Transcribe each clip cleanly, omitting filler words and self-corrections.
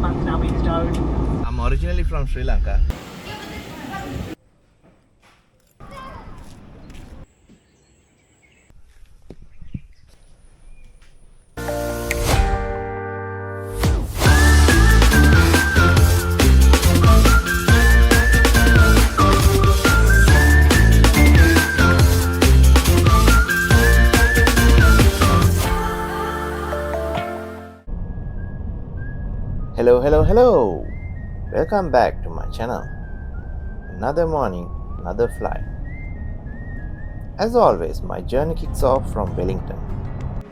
funds now being stowed. I'm originally from Sri Lanka. Hello. Welcome back to my channel. Another morning, another flight. As always, my journey kicks off from Wellington.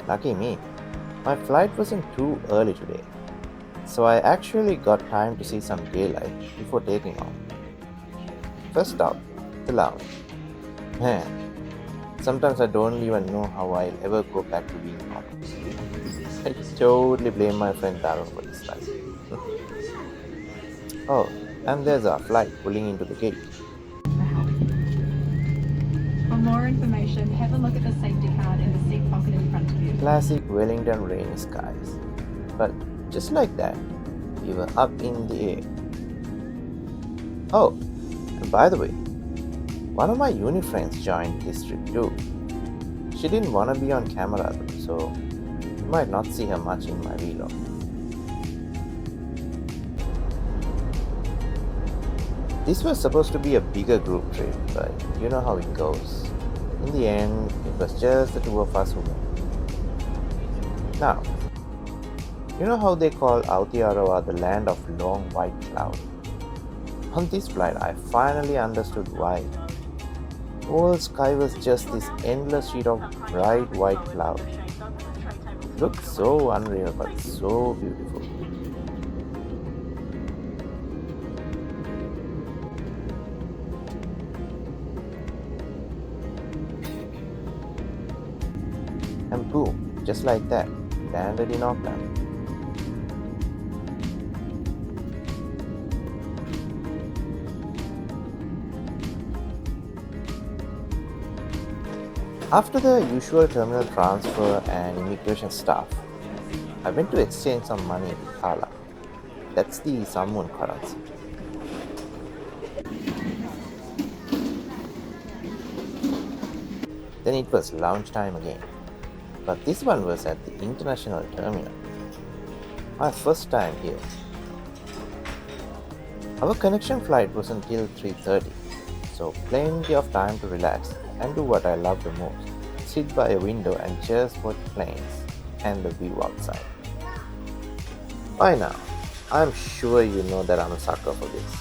Lucky me, my flight wasn't too early today, so I actually got time to see some daylight before taking off. First up, the lounge. Man, sometimes I don't even know how I'll ever go back to being normal. I totally blame my friend Taro for this life. Oh, and there's our flight pulling into the gate. For more information, have a look at the safety card in the seat pocket in front of you. Classic Wellington rainy skies. But just like that, we were up in the air. Oh, and by the way, one of my uni friends joined this trip too. She didn't want to be on camera though, so you might not see her much in my vlog. This was supposed to be a bigger group trip, but you know how it goes. In the end, it was just the two of us who went. Now, you know how they call Aotearoa the land of long white cloud? On this flight, I finally understood why. The whole sky was just this endless sheet of bright white cloud. It looked so unreal but so beautiful. And boom, just like that, landed in Auckland. After the usual terminal transfer and immigration stuff, I went to exchange some money in Kala. That's the Samoan currency. Then it was lounge time again. But this one was at the international terminal. My first time here. Our connection flight was until 3:30, so plenty of time to relax and do what I love the most, sit by a window and just watch planes and the view outside. By now, I'm sure you know that I'm a sucker for this.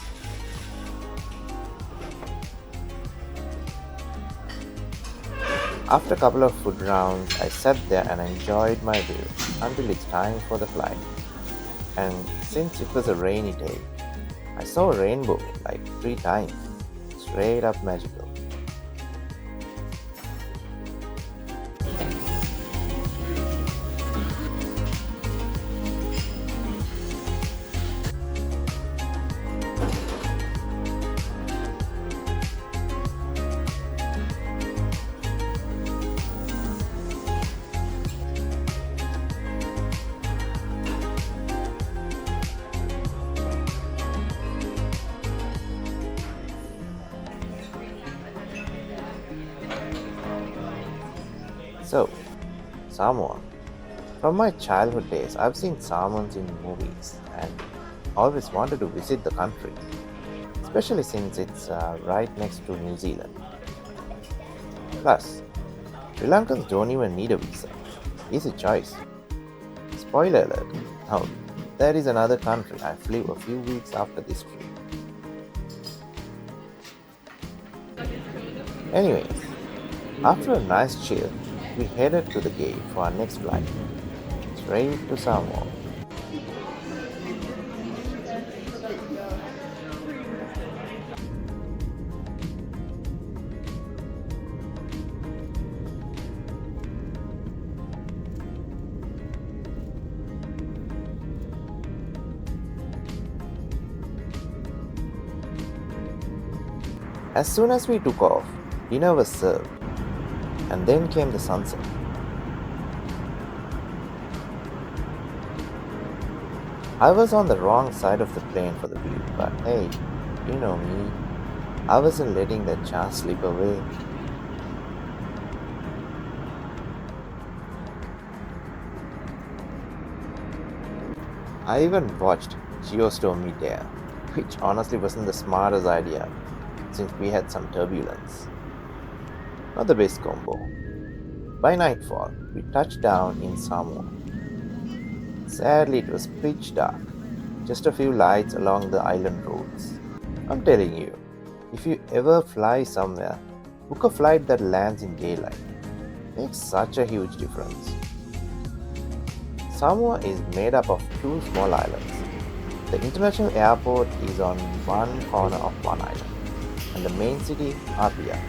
After a couple of food rounds, I sat there and enjoyed my view until it's time for the flight. And since it was a rainy day, I saw a rainbow like 3 times. Straight up magical. So, Samoa. From my childhood days, I've seen Samoans in movies and always wanted to visit the country, especially since it's right next to New Zealand. Plus, Sri Lankans don't even need a visa. Easy choice. Spoiler alert, now there is another country I flew a few weeks after this trip. Anyways, after a nice chill, we headed to the gate for our next flight, straight to Samoa. As soon as we took off, dinner was served, and then came the sunset. I was on the wrong side of the plane for the view, but hey, you know me, I wasn't letting that chance slip away. I even watched Geostorm midair, which honestly wasn't the smartest idea since we had some turbulence. Not the best combo. By nightfall, we touched down in Samoa. Sadly, it was pitch dark, just a few lights along the island roads. I'm telling you, if you ever fly somewhere, book a flight that lands in daylight. Makes such a huge difference. Samoa is made up of two small islands. The international airport is on one corner of one island, and the main city, Apia,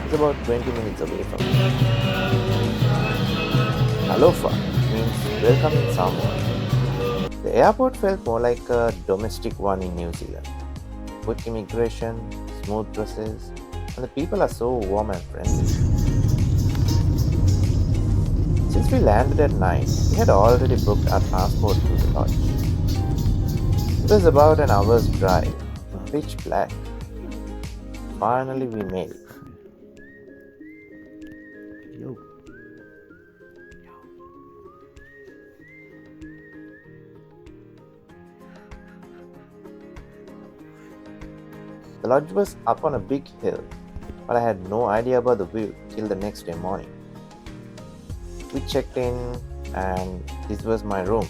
is about 20 minutes away from it. Talofa means welcome in Samoa. The airport felt more like a domestic one in New Zealand. Quick immigration, smooth process, and the people are so warm and friendly. Since we landed at night, we had already booked our transport to the lodge. It was about an hour's drive, pitch black. Finally, we made it. Yo. The lodge was up on a big hill, but I had no idea about the view till the next day morning. We checked in, and this was my room.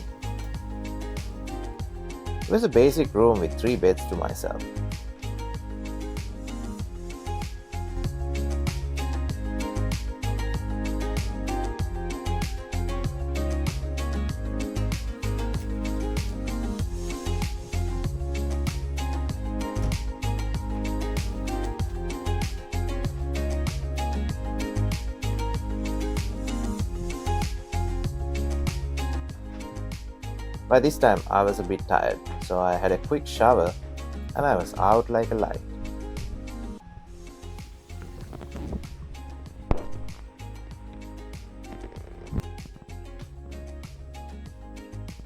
It was a basic room with 3 beds to myself. By this time, I was a bit tired, so I had a quick shower and I was out like a light.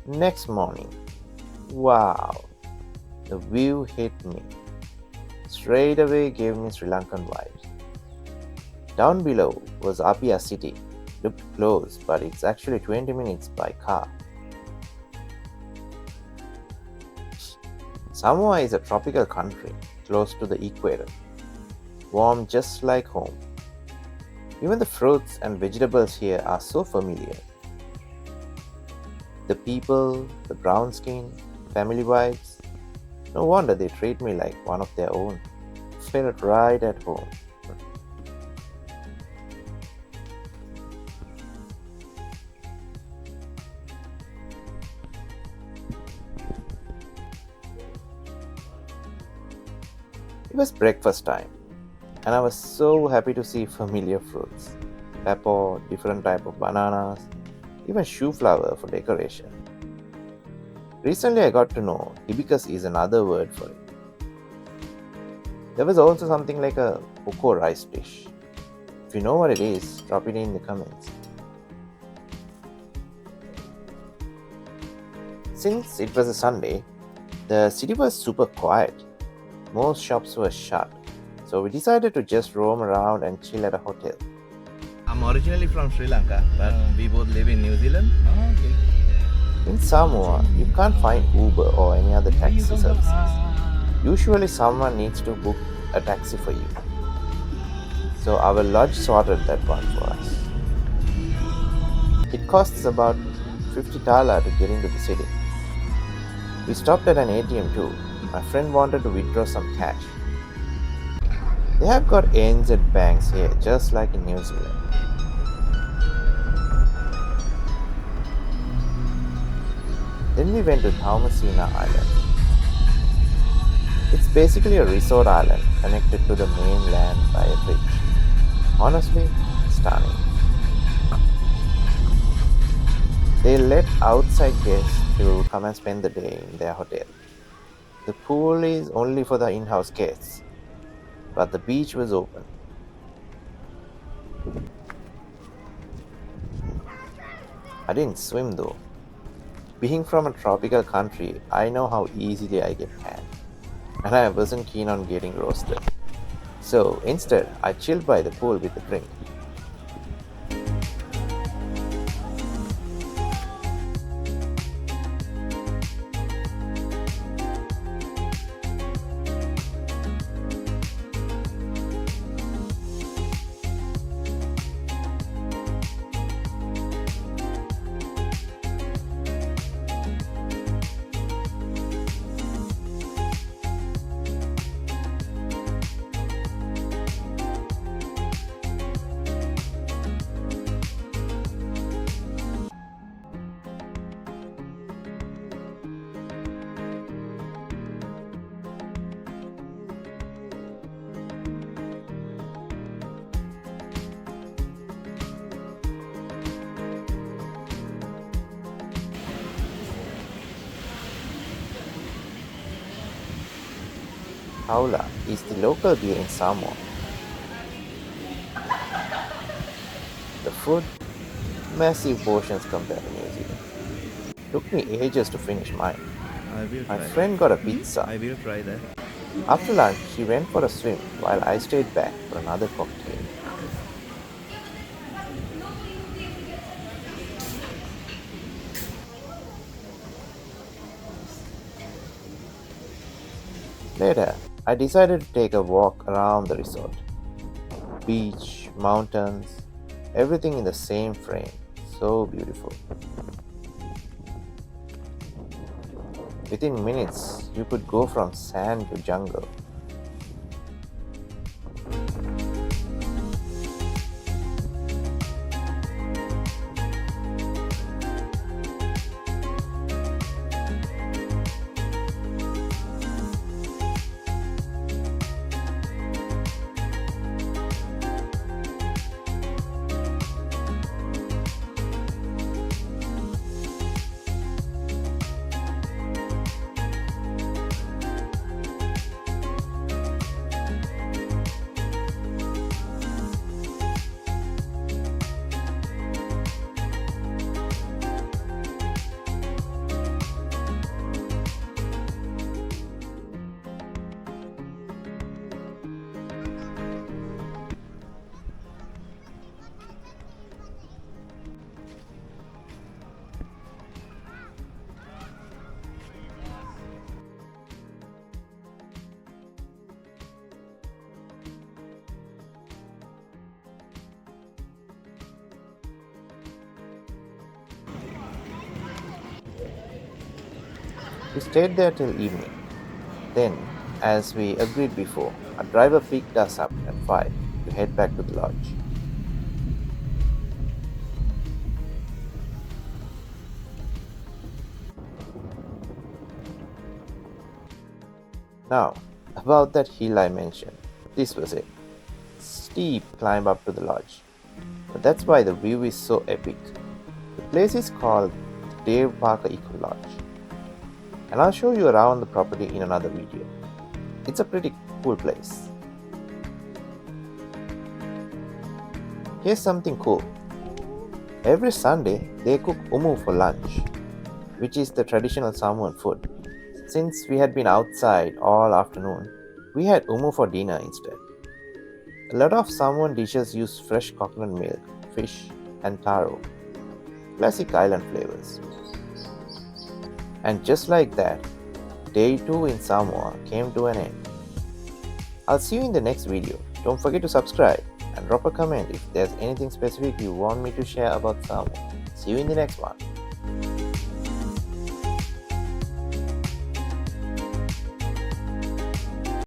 Next morning, wow, the view hit me. Straight away gave me Sri Lankan vibes. Down below was Apia city. Looked close, but it's actually 20 minutes by car. Samoa is a tropical country close to the equator, warm just like home. Even the fruits and vegetables here are so familiar. The people, the brown skin, family vibes. No wonder they treat me like one of their own. Felt right at home. It was breakfast time, and I was so happy to see familiar fruits. Pepper, different type of bananas, even shoe flower for decoration. Recently I got to know hibiscus is another word for it. There was also something like a cocoa rice dish. If you know what it is, drop it in the comments. Since it was a Sunday, the city was super quiet. Most shops were shut, so we decided to just roam around and chill at a hotel. I'm originally from Sri Lanka, but we both live in New Zealand. Okay. In Samoa, you can't find Uber or any other taxi services. Usually someone needs to book a taxi for you. So our lodge sorted that one for us. It costs about 50 tala to get into the city. We stopped at an ATM too. My friend wanted to withdraw some cash. They have got ANZ banks here, just like in New Zealand. Then we went to Thomasina Island. It's basically a resort island connected to the mainland by a bridge. Honestly, stunning. They let outside guests to come and spend the day in their hotel. The pool is only for the in-house guests, but the beach was open. I didn't swim though. Being from a tropical country, I know how easily I get tan, and I wasn't keen on getting roasted. So instead, I chilled by the pool with a drink. Haula is the local beer in Samoa. The food, massive portions compared to New Zealand. Took me ages to finish mine. I will My try friend got a pizza. I will try that. After lunch, he went for a swim while I stayed back for another cocktail. Later, I decided to take a walk around the resort. Beach, mountains, everything in the same frame. So beautiful. Within minutes, you could go from sand to jungle. We stayed there till evening. Then, as we agreed before, our driver picked us up at 5 to head back to the lodge. Now, about that hill I mentioned, this was it. Steep climb up to the lodge. But that's why the view is so epic. The place is called the Dave Parker Eco Lodge, and I'll show you around the property in another video. It's a pretty cool place. Here's something cool. Every Sunday, they cook umu for lunch, which is the traditional Samoan food. Since we had been outside all afternoon, we had umu for dinner instead. A lot of Samoan dishes use fresh coconut milk, fish, and taro, classic island flavors. And just like that, day 2 in Samoa came to an end. I'll see you in the next video. Don't forget to subscribe and drop a comment if there's anything specific you want me to share about Samoa. See you in the next one.